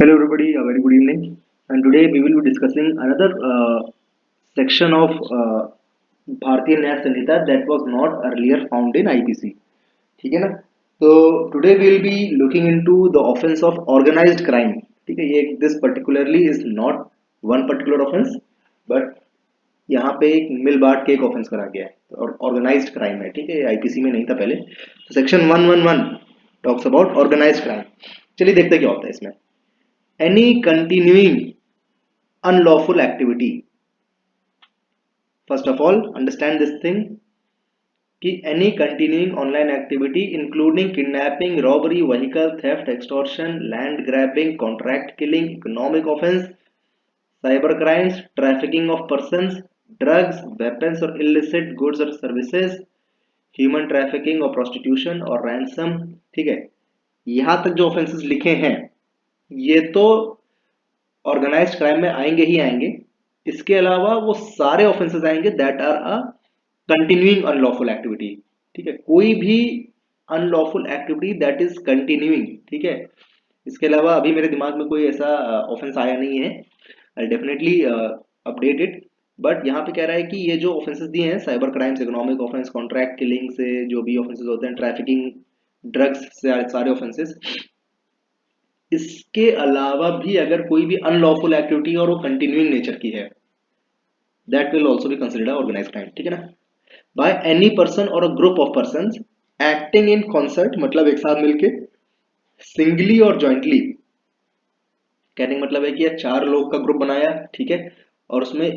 Hello everybody, a very good evening. And today we will be discussing another section of Bharatiya न्याय Sanhita that was not earlier found in IPC. ठीक है ना? तो today we will be looking into the offense of organized crime. ठीक है, ये this particularly is not one particular offense, but यहाँ पे एक मिल बांट के एक ऑफेंस करा गया है और ऑर्गेनाइज्ड क्राइम है। ठीक है, आईपीसी में नहीं था पहले। तो section 111 talks about organised crime. चलिए देखते हैं क्या होता है इसमें। Any continuing unlawful activity, first of all understand this thing कि any continuing online activity including kidnapping, robbery, vehicle theft, extortion, land grabbing, contract killing, economic offense, cyber crimes, trafficking of persons, drugs, weapons or illicit goods or services, human trafficking or prostitution or ransom। ठीक है, यहाँ तक जो offences लिखे हैं ये तो organised crime में आएंगे ही आएंगे। इसके अलावा वो सारे ऑफेंसेस आएंगे that are a continuing unlawful activity. ठीक है, कोई भी unlawful activity that is continuing. ठीक है, इसके अलावा अभी मेरे दिमाग में कोई ऐसा ऑफेंस आया नहीं है। I definitely update it. But यहाँ पे कह रहा है कि ये जो ऑफेंसेस दिए हैं, cyber crimes, economic offence, contract killing से जो भी ऑफेंसेस होते हैं, ट्रैफिकिंग, ड्रग्स से सारे ऑफेंसेस, इसके अलावा भी अगर कोई भी अनलॉफुल एक्टिविटी और वो कंटिन्यूइंग नेचर की है, that will also be considered organised crime. ठीक है ना? By any person or a group of persons acting in concert, मतलब एक साथ मिलके, सिंगली और जॉइंटली। कहने का मतलब है कि चार लोग का ग्रुप बनाया, ठीक है, और उसमें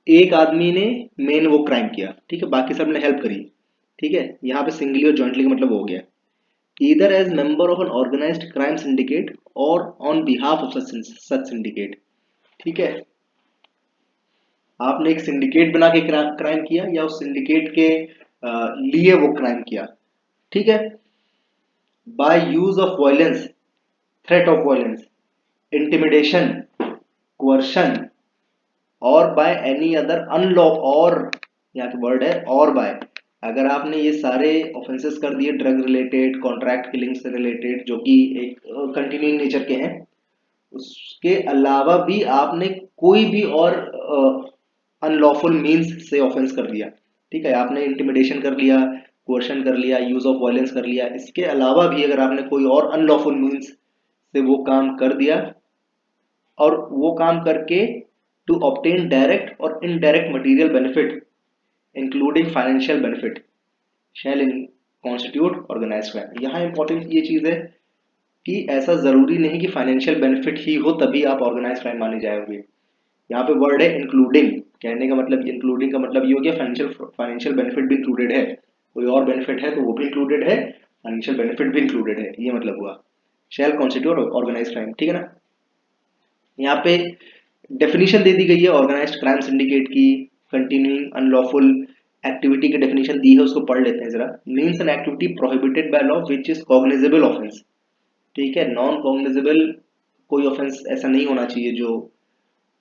एक आदमी ने मेन वो क्राइम किया, ठीक है, बाकी सब ने हेल्प करी। ठीक है, यहाँ पे सिंगली और जॉइंटली का मतलब हो गया either as member of an organized crime syndicate or on behalf of such syndicate। ठीक है, आपने एक सिंडिकेट बना के क्राइम किया या उस सिंडिकेट के लिए वो क्राइम किया। ठीक है, by use of violence, threat of violence, intimidation, coercion, और बाय एनी अदर अनलॉ, और यहाँ पे वर्ड है और बाय। अगर आपने ये सारे ऑफेंसेस कर दिए ड्रग रिलेटेड, कॉन्ट्रैक्ट किलिंग से रिलेटेड, जो कि एक कंटिन्यूइंग नेचर के हैं, उसके अलावा भी आपने कोई भी और अनलॉफुल मींस से ऑफेंस कर लिया। ठीक है, आपने इंटिमिडेशन कर लिया, कोर्शन कर लिया, यूज ऑफ वायलेंस कर लिया, इसके अलावा भी अगर आपने कोई और अनलॉफुल मींस से वो काम कर दिया और वो काम करके टू ऑब्टेन डायरेक्ट और indirect material benefit including financial benefit shall in constitute organised crime. यहाँ इंपॉर्टेंट ये चीज है कि ऐसा जरूरी नहीं कि फाइनेंशियल बेनिफिट ही हो तभी आप ऑर्गेनाइज क्राइम माने जाओगे। यहाँ पे वर्ड है इंक्लूडिंग। कहने का मतलब, इंक्लूडिंग का मतलब ये हो गया फाइनेंशियल बेनिफिट भी इंक्लूडेड है, कोई और बेनिफिट है तो वो भी इंक्लूडेड है, फाइनेंशियल बेनिफिट भी इंक्लूडेड है, ये मतलब हुआ शैल कॉन्स्टिट्यूट ऑर्गेनाइज क्राइम। ठीक है ना? यहाँ पे डेफिनेशन दे दी गई है ऑर्गेनाइज्ड क्राइम सिंडिकेट की, कंटिन्यूइंग अनलॉफुल एक्टिविटी की डेफिनेशन दी है, उसको पढ़ लेते हैं जरा। Means an activity prohibited by law which is cognizable offence. ठीक है, नॉन कॉग्निजेबल कोई ऑफेंस ऐसा नहीं होना चाहिए जो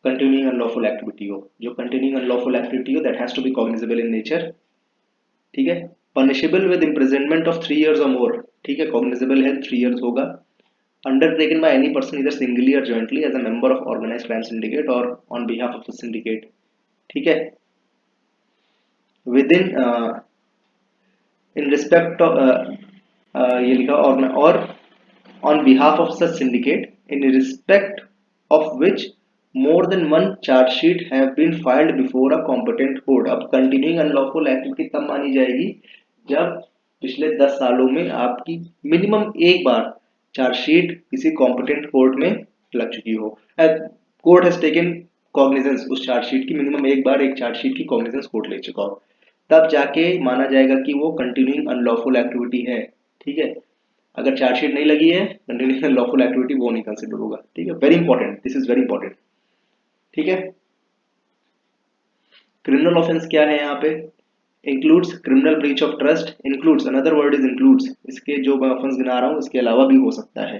कंटिन्यूइंग अनलॉफुल एक्टिविटी हो। जो कंटिन्यूइंग अनलॉफुल एक्टिविटी हो that has to be cognizable in nature. ठीक है, punishable with imprisonment of 3 years और मोर। ठीक है, कॉग्निजेबल है 3 years होगा। undertaken by any person either singly or jointly as a member of organized crime syndicate or on behalf of the syndicate। ठीक है, with in in respect of ये लिखा और on behalf of such syndicate in respect of which more than one charge sheet have been filed before a competent court। अब continuing unlawful activity तब मानी जाएगी जब पिछले 10 सालों में आपकी मिनिमम एक बार चार्जशीट किसी कॉम्पिटेंट कोर्ट में लग चुकी हो। कोर्ट हैज टेकन कॉग्निजेंस, उस चार्जशीट की मिनिमम एक बार एक चार्जशीट की कॉग्निजेंस कोर्ट ले चुका हो, तब जाके माना जाएगा कि वो कंटिन्यूइंग अनलॉफुल एक्टिविटी है। ठीक है, अगर चार्जशीट नहीं लगी है, कंटिन्यूइंग लॉफुल एक्टिविटी, वो नहीं कंसिडर होगा। ठीक है, very important, this is very important. ठीक है, क्रिमिनल ऑफेंस क्या है यहाँ पे? Includes criminal breach of trust. Includes, another word is includes. इसके जो मैं ऑफेंस गिना रहा हूँ इसके अलावा भी हो सकता है।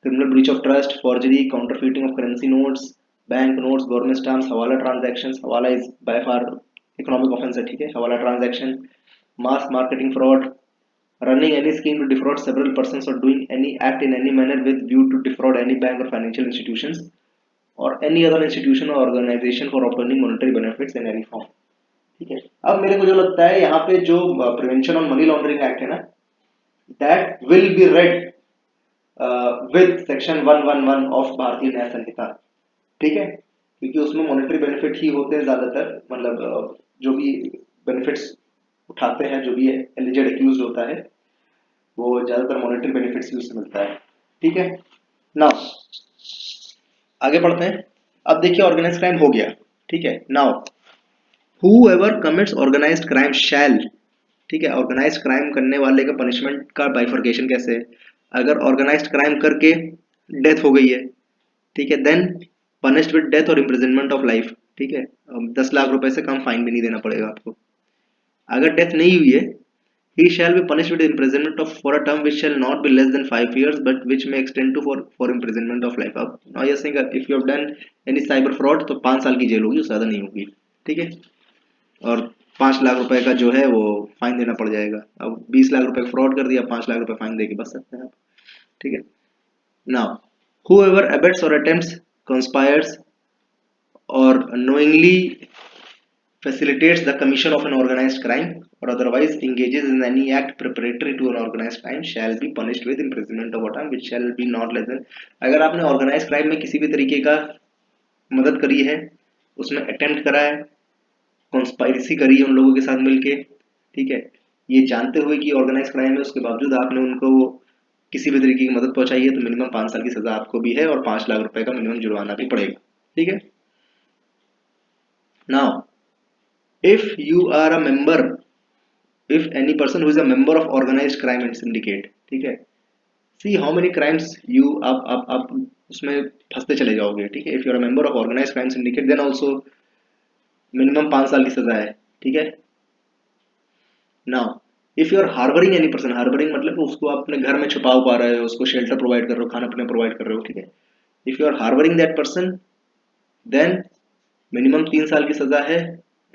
Criminal breach of trust, forgery, counterfeiting of currency notes, bank notes, government stamps, hawala transactions. Hawala is by far economic offence है। ठीक है, hawala transaction, mass marketing fraud, running any scheme to defraud several persons or doing any act in any manner with view to defraud any bank or financial institutions or any other institution or organization for obtaining monetary benefits in any form. ठीक है, अब मेरे को जो लगता है यहाँ पे जो prevention on money laundering act है ना, that will be read with section 111 of भारतीय न्याय संहिता। ठीक है, क्योंकि उसमें मॉनेटरी बेनिफिट ही होते हैं ज्यादातर, मतलब जो भी बेनिफिट्स उठाते हैं, जो भी एलिजेड एक्यूज होता है, वो ज्यादातर मॉनेटरी बेनिफिट्स भी उससे मिलता है। ठीक है, नाउ आगे बढ़ते हैं। अब देखिए ऑर्गेनाइज क्राइम हो गया। ठीक है, now whoever commits organized crime shall, ठीक है, ऑर्गेनाइज क्राइम करने वाले का पनिशमेंट का बाइफर्केशन कैसे है, अगर ऑर्गेनाइज्ड क्राइम करके डेथ हो गई है, ठीक है, देन पनिश्ड विद डेथ और इम्प्रिजनमेंट ऑफ लाइफ। ठीक है, 10 लाख रुपए से कम फाइन भी नहीं देना पड़ेगा आपको। अगर डेथ नहीं हुई है, he shall be punished with imprisonment of for a term which shall not be less than 5 years but which may extend to for imprisonment of life। अब now you're saying if you have done any cyber fraud तो 5 साल की jail होगी, उससे ज्यादा नहीं होगी। ठीक है, और 5 लाख रुपए का जो है वो फाइन देना पड़ जाएगा। अब 20 लाख रुपए फ्रॉड कर दिया, 5 लाख रुपए फाइन देके बच सकते हैं आप। ठीक है, now whoever abets or attempts, conspires or knowingly facilitates the commission of an organized crime or otherwise engages in any act preparatory to an organized crime shall be punished with imprisonment of a term which shall be not less than। अगर आपने organise crime में किसी भी तरीके का मदद करी है, उसमें अटेम्प्ट करा है, कॉन्स्पायरेसी करी है उन लोगों के साथ मिलके, ठीक है, ये जानते हुए कि ऑर्गेनाइज क्राइम है, उसके बावजूद आपने उनको किसी भी तरीके की मदद पहुंचाई है, तो मिनिमम 5 साल की सजा आपको भी है और 5 लाख रुपए का मिनिमम जुर्माना भी पड़ेगा। ठीक है, now if you are a member, if any person who is a member of organized crime and syndicate, ठीक है, see how many crimes you आप उसमें फंसते चले जाओगे। ठीक है, if you are a member of organized crime syndicate then also minimum 5 साल की सजा है। ठीक है, now if you are harbouring any person, harbouring मतलब उसको आप अपने घर में छुपा पा रहे हो, उसको शेल्टर प्रोवाइड कर रहे हो, खाना पीना प्रोवाइड कर रहे हो। ठीक है, if you are harbouring that person then minimum 3 साल की सजा है,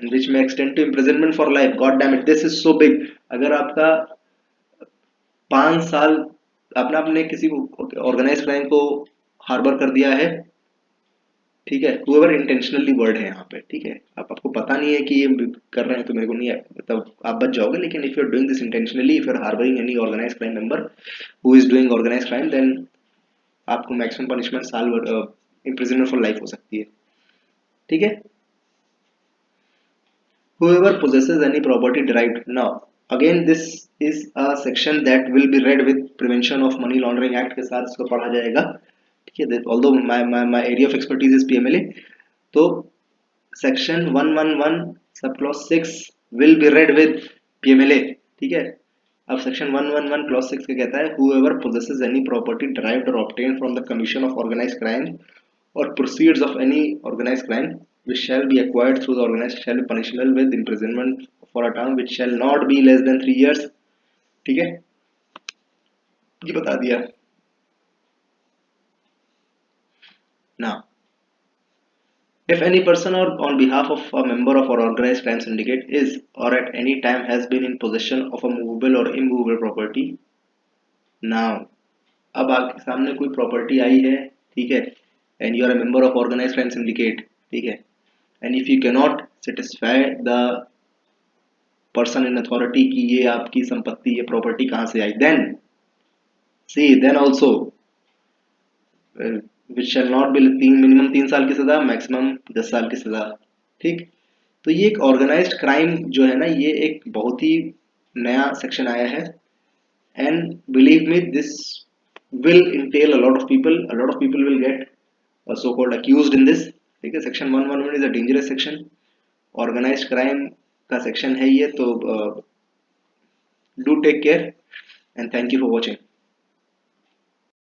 which may extend to imprisonment for life। God damn it, this is so big। अगर आपका 5 साल आपने अपने किसी को ऑर्गेनाइज क्राइम को हार्बर कर दिया है, ठीक है, whoever intentionally वर्ड है यहाँ पे। ठीक है, आपको पता नहीं है कि ये कर रहे हैं तो मेरे को नहीं है, मतलब आप बच जाओगे, लेकिन if you are doing this intentionally, if you are harbouring any organise crime member who is doing organise crime, then आपको मैक्सिमम पनिशमेंट साल इम्प्रिजनमेंट फॉर लाइफ हो सकती है। ठीक है, whoever possesses any property derived, now again this is a section that will be read with prevention of money laundering act के साथ इसको पढ़ा जाएगा। ठीक है, although my area of expertise is PMLA, तो section 111 सब clause 6 will be read with PMLA। ठीक है, अब section 111 clause 6 क्या कहता है, whoever possesses any property derived or obtained from the commission of organized crime or proceeds of any organized crime which shall be acquired through the organized shall be punishable with imprisonment for a term which shall not be less than 3 years। ठीक है, ये बता दिया। now if any person or on behalf of a member of an organized crime syndicate is or at any time has been in possession of a movable or immovable property, now अब आपके सामने कोई property आई है, ठीक है, and you are a member of organised crime syndicate, ठीक है, and if you can not satisfy the person in authority की ये आपकी संपत्ति, ये प्रॉपर्टी कहाँ से आई, then see then also which shall not be, minimum 3 साल की सजा, मैक्सिमम 10 साल की सजा। ठीक, तो ये एक ऑर्गेनाइज्ड क्राइम जो है ना, ये एक बहुत ही नया सेक्शन आया है, and believe me this will entail a lot of people will get so called accused in this। ठीक है, section 111 is a dangerous section, organised crime का सेक्शन है ये, तो do take care and thank you for watching.